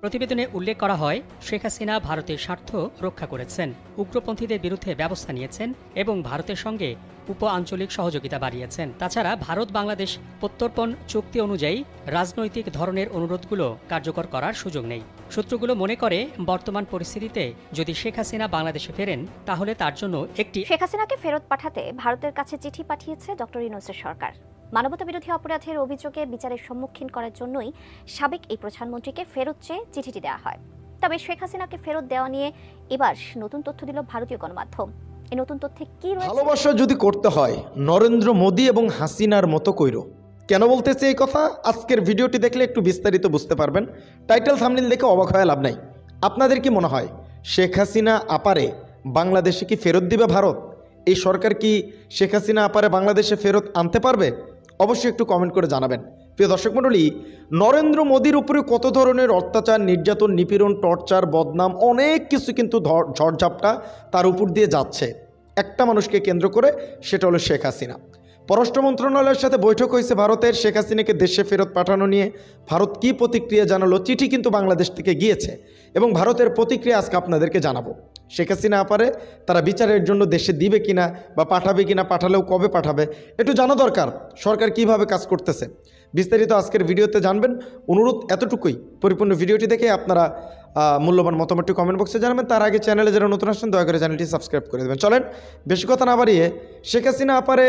প্রতিবেদনে উল্লেখ করা হয়, শেখ হাসিনা ভারতের স্বার্থ রক্ষা করেছেন, উগ্রপন্থীদের বিরুদ্ধে ব্যবস্থা নিয়েছেন এবং ভারতের সঙ্গে উপ আঞ্চলিক সহযোগিতা বাড়িয়েছেন। তাছাড়া ভারত বাংলাদেশ প্রত্যর্পণ চুক্তি অনুযায়ী রাজনৈতিক ধরনের অনুরোধগুলো কার্যকর করার সুযোগ নেই। সূত্রগুলো মনে করে, বর্তমান পরিস্থিতিতে যদি শেখ হাসিনা বাংলাদেশে ফেরেন, তাহলে তার জন্য একটি শেখ হাসিনাকে ফেরত পাঠাতে ভারতের কাছে চিঠি পাঠিয়েছে ডক্টর ইউনূসের সরকার। মানবতাবিরোধী অপরাধের অভিযোগে বিচারের সম্মুখীন করার জন্যই সাবেক এই প্রধানমন্ত্রীকে ফেরত চেয়ে চিঠিটি দেওয়া হয়। তবে শেখ হাসিনাকে ফেরত দেওয়া নিয়ে এবার নতুন তথ্য দিল ভারতীয় গণমাধ্যম। এই নতুন তথ্যে কি রয়েছে? ভালোবাসা যদি করতে হয় নরেন্দ্র মোদী এবং হাসিনার মতো কইরো। কেন বলতেছে এই কথা? আজকের ভিডিওটি দেখলে একটু বিস্তারিত বুঝতে পারবেন। টাইটেল থাম্বনেল দেখে অবাক হয়ে লাভ নাই। আপনাদের কি মনে হয় শেখ হাসিনা আপারে বাংলাদেশে কি ফেরত দিবে ভারত? এই সরকার কি শেখ হাসিনা আপারে বাংলাদেশে ফেরত আনতে পারবে? অবশ্যই একটু কমেন্ট করে জানাবেন। প্রিয় দর্শক মণ্ডলী, নরেন্দ্র মোদীর উপরে কত ধরনের অত্যাচার, নির্যাতন, নিপীড়ন, টর্চার, বদনাম, অনেক কিছু কিন্তু ঝড়ঝাপটা তার উপর দিয়ে যাচ্ছে একটা মানুষকে কেন্দ্র করে, সেটা হলো শেখ হাসিনা। পররাষ্ট্র মন্ত্রণালয়ের সাথে বৈঠক হয়েছে ভারতের। শেখ হাসিনাকে দেশে ফেরত পাঠানো নিয়ে ভারত কী প্রতিক্রিয়া জানালো? চিঠি কিন্তু বাংলাদেশ থেকে গিয়েছে এবং ভারতের প্রতিক্রিয়া আজকে আপনাদেরকে জানাবো। শেখ হাসিনা আপারে তারা বিচারের জন্য দেশে দিবে কিনা বা পাঠাবে কিনা, পাঠালেও কবে পাঠাবে, একটু জানা দরকার সরকার কিভাবে কাজ করতেছে। বিস্তারিত আজকের ভিডিওতে জানবেন। অনুরোধ এতটুকুই, পরিপূর্ণ ভিডিওটি দেখে আপনারা মূল্যবান মতামতটি কমেন্ট বক্সে জানাবেন। তার আগে চ্যানেলে যারা নতুন আসছেন দয়া করে চ্যানেলটি সাবস্ক্রাইব করে দেবেন। চলেন বেশি কথা না বাড়িয়ে শেখ হাসিনা আপারে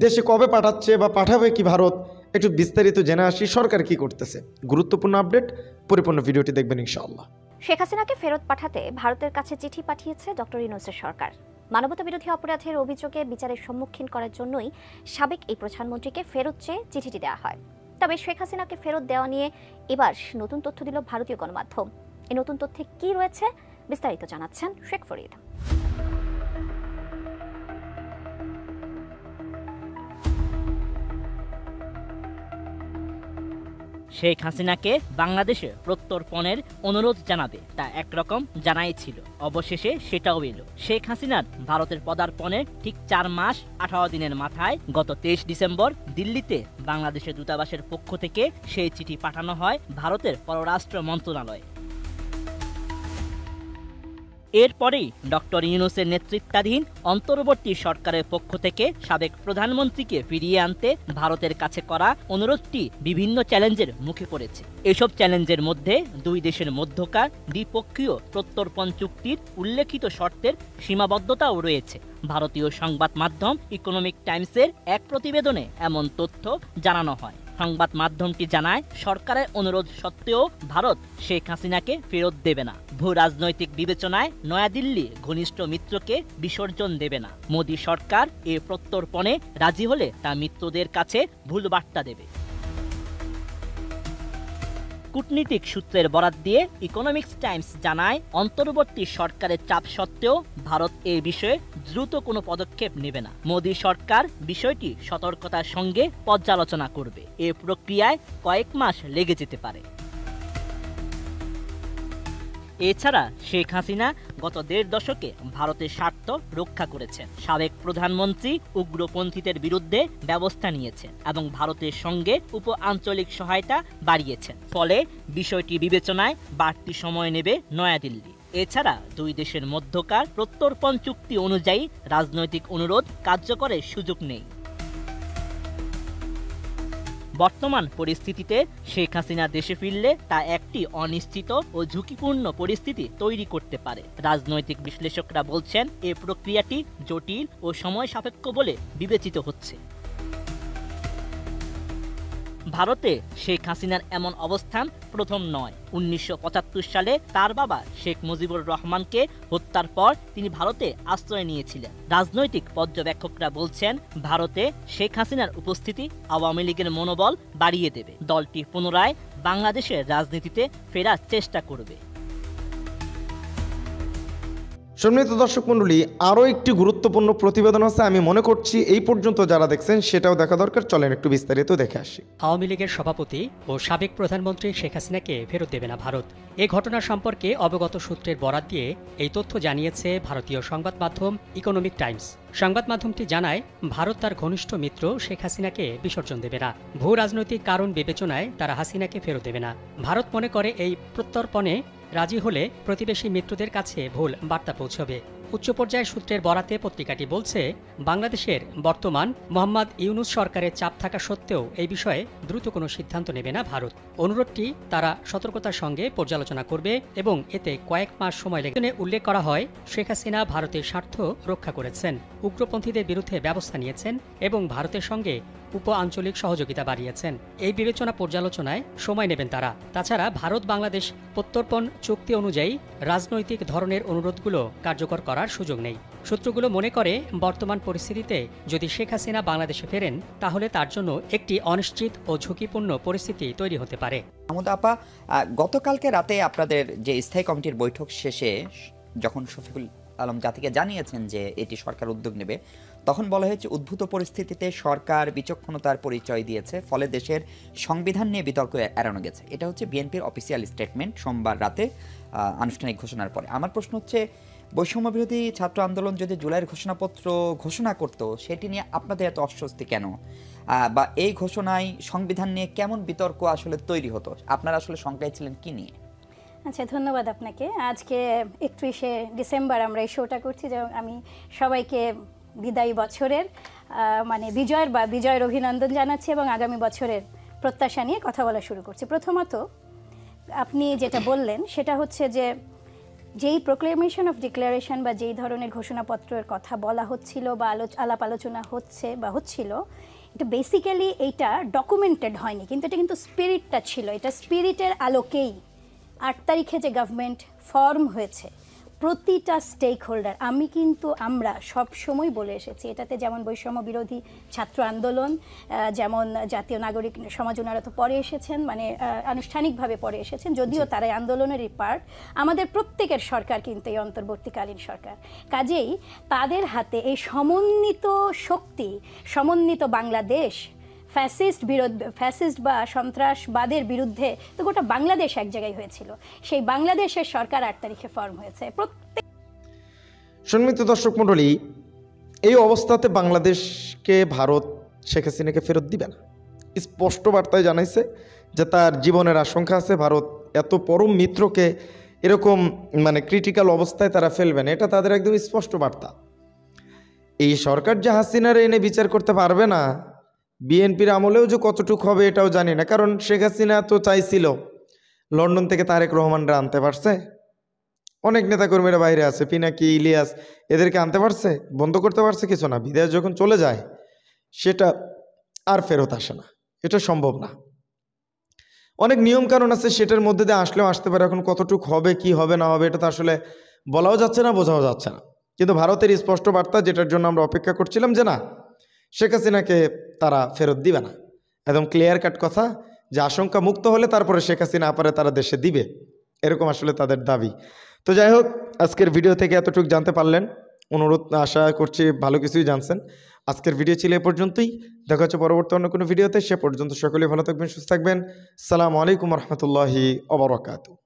দেশে কবে পাঠাচ্ছে বা পাঠাবে কি ভারত, একটু বিস্তারিত জেনে আসি সরকার কি করতেছে। গুরুত্বপূর্ণ আপডেট, পরিপূর্ণ ভিডিওটি দেখবেন ইনশাআল্লাহ। শেখ হাসিনাকে ফেরত পাঠাতে ভারতের কাছে চিঠি পাঠিয়েছে ডক্টর ইউনূসের সরকার। মানবতাবিরোধী অপরাধের অভিযোগে বিচারের সম্মুখীন করার জন্যই সাবেক এই প্রধানমন্ত্রীকে ফেরত চেয়ে চিঠিটি দেওয়া হয়। তবে শেখ হাসিনাকে ফেরত দেওয়া নিয়ে এবার নতুন তথ্য দিল ভারতীয় গণমাধ্যম। এই নতুন তথ্যে কি রয়েছে বিস্তারিত জানাচ্ছেন শেখ ফরিদ। শেখ হাসিনাকে বাংলাদেশে প্রত্যর্পণের অনুরোধ জানাবে, তা একরকম জানাই ছিল। অবশেষে সেটাও এলো। শেখ হাসিনার ভারতের পদার্পণের ঠিক 4 মাস 18 দিনের মাথায় গত 23 ডিসেম্বর দিল্লিতে বাংলাদেশের দূতাবাসের পক্ষ থেকে সেই চিঠি পাঠানো হয় ভারতের পররাষ্ট্র মন্ত্রণালয়ে। এরপরেই ডক্টর ইউনূসের নেতৃত্বাধীন অন্তর্বর্তী সরকারের পক্ষ থেকে সাবেক প্রধানমন্ত্রীকে ফিরিয়ে আনতে ভারতের কাছে করা অনুরোধটি বিভিন্ন চ্যালেঞ্জের মুখে পড়েছে। এসব চ্যালেঞ্জের মধ্যে দুই দেশের মধ্যকার দ্বিপক্ষীয় প্রত্যর্পণ চুক্তির উল্লেখিত শর্তের সীমাবদ্ধতাও রয়েছে। ভারতীয় সংবাদ মাধ্যম ইকোনমিক টাইমসের এক প্রতিবেদনে এমন তথ্য জানানো হয়। সংবাদ মাধ্যমটি জানায়, সরকারের অনুরোধ সত্ত্বেও ভারত শেখ হাসিনাকে ফেরত দেবে না। ভূ রাজনৈতিক বিবেচনায় নয়াদিল্লি ঘনিষ্ঠ মিত্রকে বিসর্জন দেবে না। মোদী সরকার এ প্রত্যর্পণে রাজি হলে তা মিত্রদের কাছে ভুল বার্তা দেবে। কূটনীতিক সূত্রের বরাত দিয়ে ইকোনমিক্স টাইমস জানায়, অন্তর্বর্তী সরকারের চাপ সত্ত্বেও ভারত এই বিষয়ে দ্রুত কোনো পদক্ষেপ নেবে না। মোদী সরকার বিষয়টি সতর্কতার সঙ্গে পর্যালোচনা করবে। এ প্রক্রিয়ায় কয়েক মাস লেগে যেতে পারে। এছাড়া শেখ হাসিনা গত 1.5 দশকে ভারতের স্বার্থ রক্ষা করেছেন। সাবেক প্রধানমন্ত্রী উগ্রপন্থীদের বিরুদ্ধে ব্যবস্থা নিয়েছেন এবং ভারতের সঙ্গে উপ আঞ্চলিক সহায়তা বাড়িয়েছেন। ফলে বিষয়টি বিবেচনায় বাড়তি সময় নেবে নয়াদিল্লি। এছাড়া দুই দেশের মধ্যকার প্রত্যর্পণ চুক্তি অনুযায়ী রাজনৈতিক অনুরোধ কার্যকরের সুযোগ নেই। বর্তমান পরিস্থিতিতে শেখ হাসিনা দেশে ফিরলে তা একটি অনিশ্চিত ও ঝুঁকিপূর্ণ পরিস্থিতি তৈরি করতে পারে। রাজনৈতিক বিশ্লেষকরা বলছেন, এ প্রক্রিয়াটি জটিল ও সময় সাপেক্ষ বলে বিবেচিত হচ্ছে। ভারতে শেখ হাসিনার এমন অবস্থান প্রথম নয়। 1975 সালে তার বাবা শেখ মুজিবুর রহমানকে হত্যার পর তিনি ভারতে আশ্রয় নিয়েছিলেন। রাজনৈতিক পর্যবেক্ষকরা বলছেন, ভারতে শেখ হাসিনার উপস্থিতি আওয়ামী লীগের মনোবল বাড়িয়ে দেবে। দলটি পুনরায় বাংলাদেশের রাজনীতিতে ফেরার চেষ্টা করবে। সম্মানিত দর্শক মণ্ডলী, আরও একটি গুরুত্বপূর্ণ প্রতিবেদন আছে, আমি মনে করছি এই পর্যন্ত যারা দেখছেন সেটাও দেখা দরকার। চলেন একটু বিস্তারিত দেখে আসি। আওয়ামী লীগের সভাপতি ও সাবেক প্রধানমন্ত্রী শেখ হাসিনাকে ফেরত দেবে না ভারত। এ ঘটনা সম্পর্কে অবগত সূত্রের বরাত দিয়ে এই তথ্য জানিয়েছে ভারতীয় সংবাদ মাধ্যম ইকোনমিক টাইমস। সংবাদ মাধ্যমটি জানায়, ভারত তার ঘনিষ্ঠ মিত্র শেখ হাসিনাকে বিসর্জন দেবে না। ভূ রাজনৈতিক কারণ বিবেচনায় তারা হাসিনাকে ফেরত দেবে না। ভারত মনে করে এই প্রত্যর্পণে রাজি হলে প্রতিবেশী মিত্রদের কাছে ভুল বার্তা পৌঁছবে। উচ্চ পর্যায়ের সূত্রের বরাতে পত্রিকাটি বলছে, বাংলাদেশের বর্তমান মোহাম্মদ ইউনূস সরকারের চাপ থাকা সত্ত্বেও এই বিষয়ে দ্রুত কোনো সিদ্ধান্ত নেবে না ভারত। অনুরোধটি তারা সতর্কতার সঙ্গে পর্যালোচনা করবে এবং এতে কয়েক মাস সময় লেগে উল্লেখ করা হয়, শেখ হাসিনা ভারতের স্বার্থ রক্ষা করেছেন, উগ্রপন্থীদের বিরুদ্ধে ব্যবস্থা নিয়েছেন এবং ভারতের সঙ্গে উপ আঞ্চলিক সহযোগিতা বাড়িয়েছেন। এই বিবেচনা পর্যালোচনায় সময় নেবেন তারা। তাছাড়া ভারত বাংলাদেশ প্রত্যর্পণ চুক্তি অনুযায়ী রাজনৈতিক ধরনের অনুরোধগুলো কার্যকর করার সুযোগ নেই। সূত্রগুলো মনে করে, বর্তমান পরিস্থিতিতে যদি শেখ হাসিনা বাংলাদেশে ফেরেন তাহলে তার জন্য একটি অনিশ্চিত ও ঝুঁকিপূর্ণ পরিস্থিতি তৈরি হতে পারে। মাহমুদা আপা, গতকালকে রাতে আপনাদের যে স্থায়ী কমিটির বৈঠক শেষে যখন শফিকুল আলম জাতিকে জানিয়েছেন যে এটি সরকার উদ্যোগ নেবে, তখন বলা হয়েছে উদ্ভূত পরিস্থিতিতে সরকার বিচক্ষণতার পরিচয় দিয়েছে, ফলে দেশের সংবিধান নিয়ে বিতর্ক এড়ানো গেছে। এটা হচ্ছে বিএনপির অফিসিয়াল স্টেটমেন্ট সোমবার রাতে আনুষ্ঠানিক ঘোষণার পরে। আমার প্রশ্ন হচ্ছে, বৈষম্য বিরোধী ছাত্র আন্দোলন যদি জুলাইয়ের ঘোষণাপত্র ঘোষণা করত, সেটি নিয়ে আপনাদের এত অস্বস্তি কেন? বা এই ঘোষণায় সংবিধান নিয়ে কেমন বিতর্ক আসলে তৈরি হতো? আপনারা আসলে শঙ্কায় ছিলেন কি নিয়ে? আচ্ছা, ধন্যবাদ আপনাকে। আজকে 31শে ডিসেম্বর আমরা এই শোটা করছি, যে আমি সবাইকে বিদায়ী বছরের বিজয়ের অভিনন্দন জানাচ্ছি এবং আগামী বছরের প্রত্যাশা নিয়ে কথা বলা শুরু করছি। প্রথমত আপনি যেটা বললেন সেটা হচ্ছে যে যেই প্রোক্লেমেশন অফ ডিক্লারেশন বা যেই ধরনের ঘোষণাপত্রের কথা বলা হচ্ছিল বা আলাপ আলোচনা হচ্ছিল, এটা বেসিক্যালি এইটা ডকুমেন্টেড হয়নি, কিন্তু এটা কিন্তু স্পিরিটটা ছিল। এটা স্পিরিটের আলোকেই 8 তারিখে যে গভর্নমেন্ট ফর্ম হয়েছে, প্রতিটা স্টেক হোল্ডার, আমরা সব সময় বলে এসেছি, এটাতে যেমন বৈষম্য বিরোধী ছাত্র আন্দোলন, যেমন জাতীয় নাগরিক সমাজ, ওনারা তো পরে এসেছেন, আনুষ্ঠানিকভাবে পরে এসেছেন, যদিও তারা এই পার্ট। আমাদের প্রত্যেকের সরকার কিন্তু এই অন্তর্বর্তীকালীন সরকার, কাজেই তাদের হাতে এই সমন্বিত শক্তি, সমন্বিত বাংলাদেশ, ফ্যাসিস্ট বা সন্ত্রাসবাদের বিরুদ্ধে তো গোটা বাংলাদেশ এক জায়গায় হয়েছিল, সেই বাংলাদেশের সরকার 8 তারিখে ফর্ম হয়েছে। সম্মানিত দর্শক মণ্ডলী, এই অবস্থাতে বাংলাদেশকে ভারত শেখ হাসিনাকে ফেরত দিবে না। স্পষ্ট বার্তায় জানাইছে যে তার জীবনের আশঙ্কা আছে, ভারত এত পরম মিত্রকে এরকম ক্রিটিক্যাল অবস্থায় তারা ফেলবে না, এটা তাদের একদম স্পষ্ট বার্তা। এই সরকার যে হাসিনার এনে বিচার করতে পারবে না, বিএনপির আমলেও যে কতটুক হবে এটাও জানি না। কারণ শেখ হাসিনা তো চাইছিল, লন্ডন থেকে তারেক রহমানরা আনতে পারছে, অনেক নেতাকর্মীরা বাইরে আছে, পিনাকি, ইলিয়াস, এদেরকে আনতে পারছে, বন্ধ করতে পারছে কিছু না। বিদেশ যখন চলে যায় সেটা আর ফেরত আসে না, এটা সম্ভব না। অনেক নিয়ম কানুন আছে, সেটার মধ্যে দিয়ে আসলেও আসতে পারে। এখন কতটুক হবে, কি হবে না হবে, এটা তো আসলে বলাও যাচ্ছে না, বোঝাও যাচ্ছে না। কিন্তু ভারতের স্পষ্ট বার্তা, যেটার জন্য আমরা অপেক্ষা করছিলাম, যে না, শেখ হাসিনাকে তারা ফেরত দিবে না। একদম ক্লিয়ার কাট কথা, যে আশঙ্কা মুক্ত হলে তারপরে শেখ হাসিনা আপারে তারা দেশে দিবে, এরকম আসলে তাদের দাবি। তো যাই হোক, আজকের ভিডিও থেকে এতটুকু জানতে পারলেন, অনুরোধ আশা করছি ভালো কিছুই জানছেন। আজকের ভিডিও ছিল এ পর্যন্তই, দেখা হচ্ছে পরবর্তী অন্য কোনো ভিডিওতে। সে পর্যন্ত সকলেই ভালো থাকবেন, সুস্থ থাকবেন। আসসালামু আলাইকুম রহমতুল্লাহি ওয়া বারাকাতুহু।